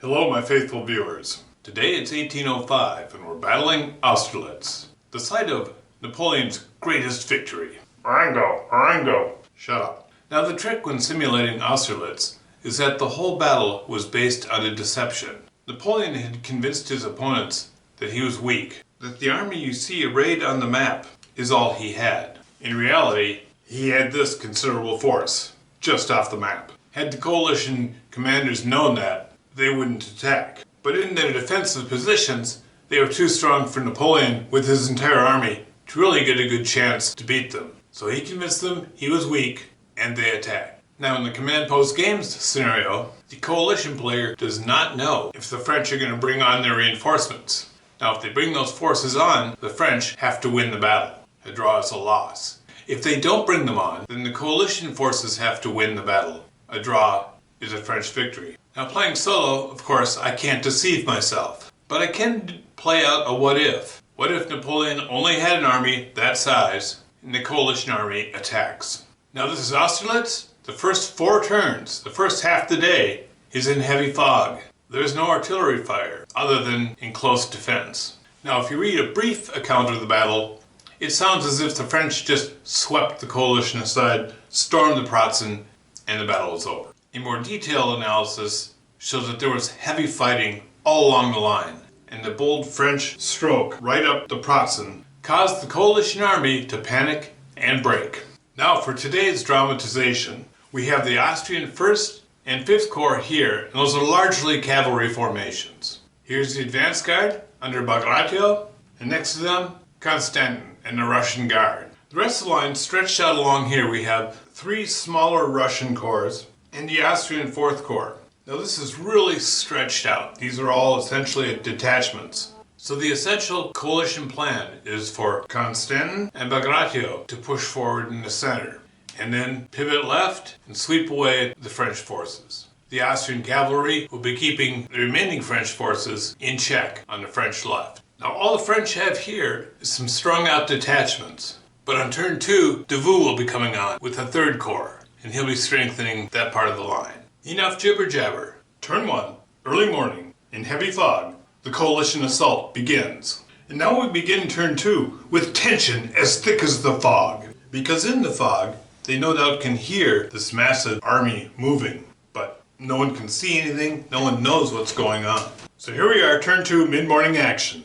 Hello, my faithful viewers. Today it's 1805 and we're battling Austerlitz, the site of Napoleon's greatest victory. Orango. Shut up. Now the trick when simulating Austerlitz is that the whole battle was based on a deception. Napoleon had convinced his opponents that he was weak, that the army you see arrayed on the map is all he had. In reality, he had this considerable force, just off the map. Had the coalition commanders known that, they wouldn't attack. But in their defensive positions, they were too strong for Napoleon with his entire army to really get a good chance to beat them. So he convinced them he was weak, and they attacked. Now in the command post games scenario, the coalition player does not know if the French are going to bring on their reinforcements. Now if they bring those forces on, the French have to win the battle. A draw is a loss. If they don't bring them on, then the coalition forces have to win the battle. A draw is a French victory. Now playing solo, of course, I can't deceive myself. But I can play out a what if. What if Napoleon only had an army that size and the coalition army attacks? Now this is Austerlitz. The first 4 turns, the first half the day, is in heavy fog. There's no artillery fire other than in close defense. Now if you read a brief account of the battle, it sounds as if the French just swept the coalition aside, stormed the Pratzen, and the battle was over. A more detailed analysis shows that there was heavy fighting all along the line, and the bold French stroke right up the Pratzen caused the coalition army to panic and break. Now for today's dramatization, we have the Austrian 1st and 5th Corps here, and those are largely cavalry formations. Here's the advance guard under Bagration, and next to them, Constantin and the Russian guard. The rest of the line stretched out along here, we have 3 smaller Russian corps and the Austrian 4th Corps. Now this is really stretched out. These are all essentially detachments. So the essential coalition plan is for Constantin and Bagration to push forward in the center, and then pivot left and sweep away the French forces. The Austrian cavalry will be keeping the remaining French forces in check on the French left. Now all the French have here is some strung out detachments. But on turn 2, Davout will be coming on with the 3rd Corps, and he'll be strengthening that part of the line. Enough jibber jabber. Turn 1, early morning, in heavy fog, the coalition assault begins. And now we begin turn 2 with tension as thick as the fog. Because in the fog, they no doubt can hear this massive army moving. But no one can see anything, no one knows what's going on. So here we are, turn 2, mid-morning action.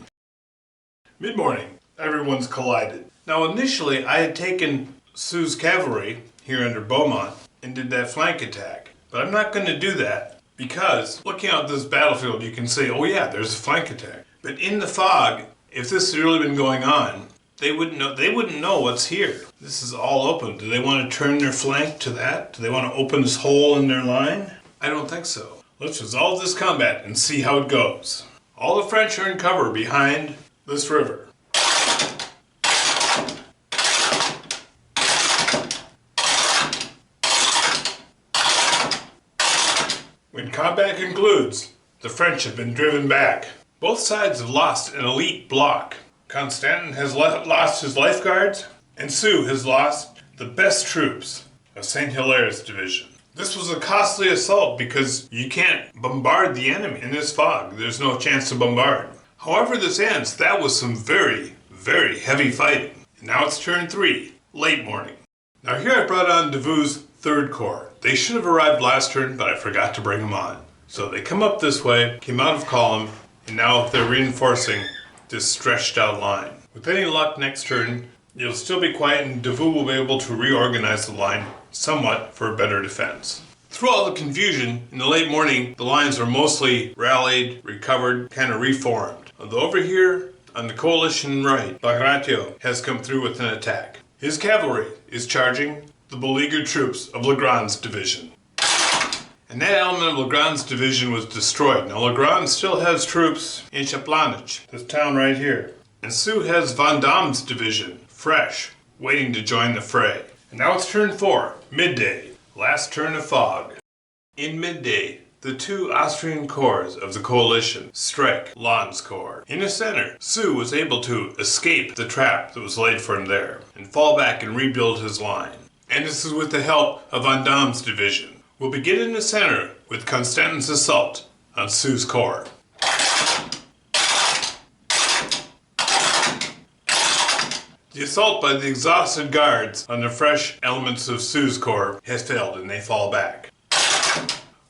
Mid-morning, everyone's collided. Now initially I had taken Soult's cavalry here under Beaumont and did that flank attack. But I'm not going to do that because looking out this battlefield you can say, oh yeah, there's a flank attack. But in the fog, if this had really been going on, they wouldn't know what's here. This is all open. Do they want to turn their flank to that? Do they want to open this hole in their line? I don't think so. Let's resolve this combat and see how it goes. All the French are in cover behind this river. When combat concludes, the French have been driven back. Both sides have lost an elite block. Constantin has lost his lifeguards, and Soult has lost the best troops of St. Hilaire's division. This was a costly assault because you can't bombard the enemy in this fog. There's no chance to bombard. However this ends, that was some very, very heavy fighting. And now it's turn 3, late morning. Now here I brought on Davout's 3rd Corps. They should have arrived last turn, but I forgot to bring them on. So they come up this way, came out of column, and now they're reinforcing this stretched out line. With any luck next turn, it'll still be quiet and Davout will be able to reorganize the line somewhat for a better defense. Through all the confusion, in the late morning, the lines are mostly rallied, recovered, kind of reformed. Although over here, on the coalition right, Bagration has come through with an attack. His cavalry is charging the beleaguered troops of Legrand's division. And that element of Legrand's division was destroyed. Now Legrand still has troops in Chaplanich, this town right here. And Soult has Vendôme's division, fresh, waiting to join the fray. And now it's turn 4, midday, last turn of fog. In midday, the 2 Austrian corps of the coalition strike Lannes' corps. In the center, Soult was able to escape the trap that was laid for him there and fall back and rebuild his line. And this is with the help of Vendôme's division. We'll begin in the center with Constantin's assault on Soult's corps. The assault by the exhausted guards on the fresh elements of Soult's corps has failed and they fall back.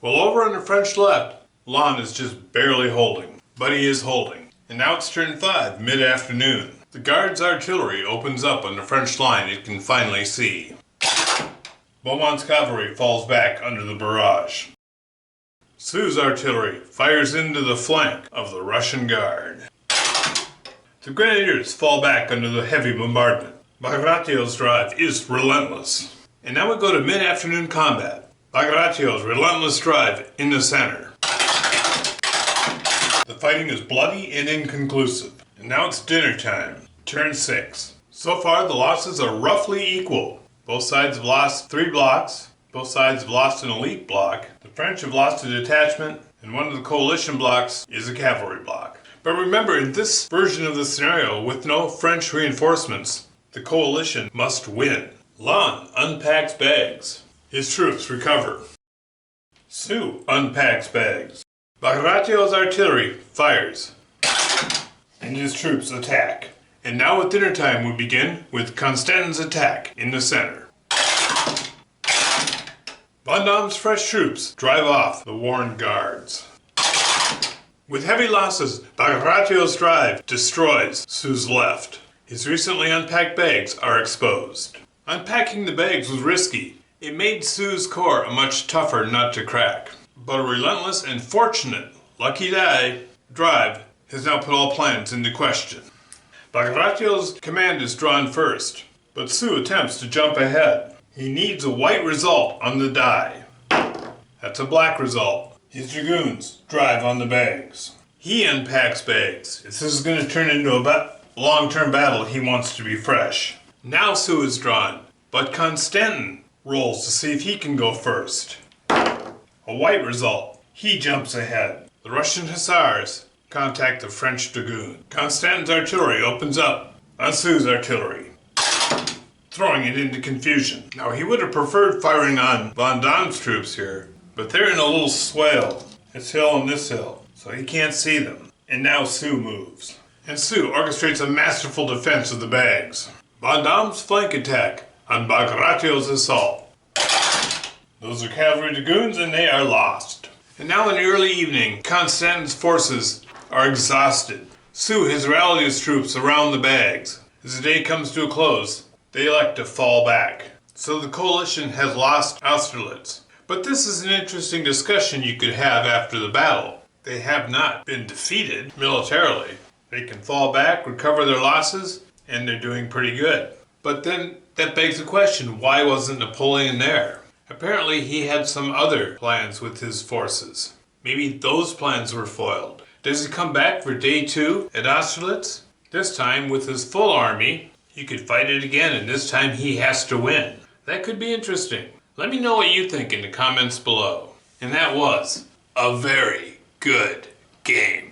Well, over on the French left, Lannes is just barely holding, but he is holding. And now it's turn 5, mid-afternoon. The Guards' artillery opens up on the French line it can finally see. Beaumont's cavalry falls back under the barrage. Soult's artillery fires into the flank of the Russian Guard. The Grenadiers fall back under the heavy bombardment. Bagration's drive is relentless. And now we go to mid-afternoon combat. Bagration's relentless drive in the center. The fighting is bloody and inconclusive. And now it's dinner time. Turn 6. So far the losses are roughly equal. Both sides have lost 3 blocks. Both sides have lost an elite block. The French have lost a detachment. And one of the coalition blocks is a cavalry block. But remember, in this version of the scenario, with no French reinforcements, the coalition must win. Lannes unpacks bags. His troops recover. Soult unpacks bags. Bagration's artillery fires. And his troops attack. And now at dinner time we begin with Constantin's attack in the center. Vendôme's fresh troops drive off the warned guards. With heavy losses, Bagration's drive destroys Soult's left. His recently unpacked bags are exposed. Unpacking the bags was risky. It made Soult's corps a much tougher nut to crack. But a relentless and fortunate, lucky day, drive has now put all plans into question. Bagration's command is drawn first, but Soult attempts to jump ahead. He needs a white result on the die. That's a black result. His dragoons drive on the bags. He unpacks bags. If this is going to turn into a long-term battle, he wants to be fresh. Now Soult is drawn, but Constantin rolls to see if he can go first. A white result. He jumps ahead. The Russian hussars contact the French dragoon. Constantin's artillery opens up on Soult's artillery, throwing it into confusion. Now he would have preferred firing on Vendôme's troops here, but they're in a little swale. This hill and this hill, so he can't see them. And now Soult moves. And Soult orchestrates a masterful defense of the bags. Vendôme's flank attack on Bagration's assault. Those are cavalry dragoons and they are lost. And now in the early evening, Constantin's forces are exhausted. Soult has rallied his troops around the bags. As the day comes to a close, they elect to fall back. So the coalition has lost Austerlitz. But this is an interesting discussion you could have after the battle. They have not been defeated militarily. They can fall back, recover their losses, and they're doing pretty good. But then that begs the question, why wasn't Napoleon there? Apparently he had some other plans with his forces. Maybe those plans were foiled. Does he come back for day 2 at Austerlitz? This time with his full army, he could fight it again, and this time he has to win. That could be interesting. Let me know what you think in the comments below. And that was a very good game.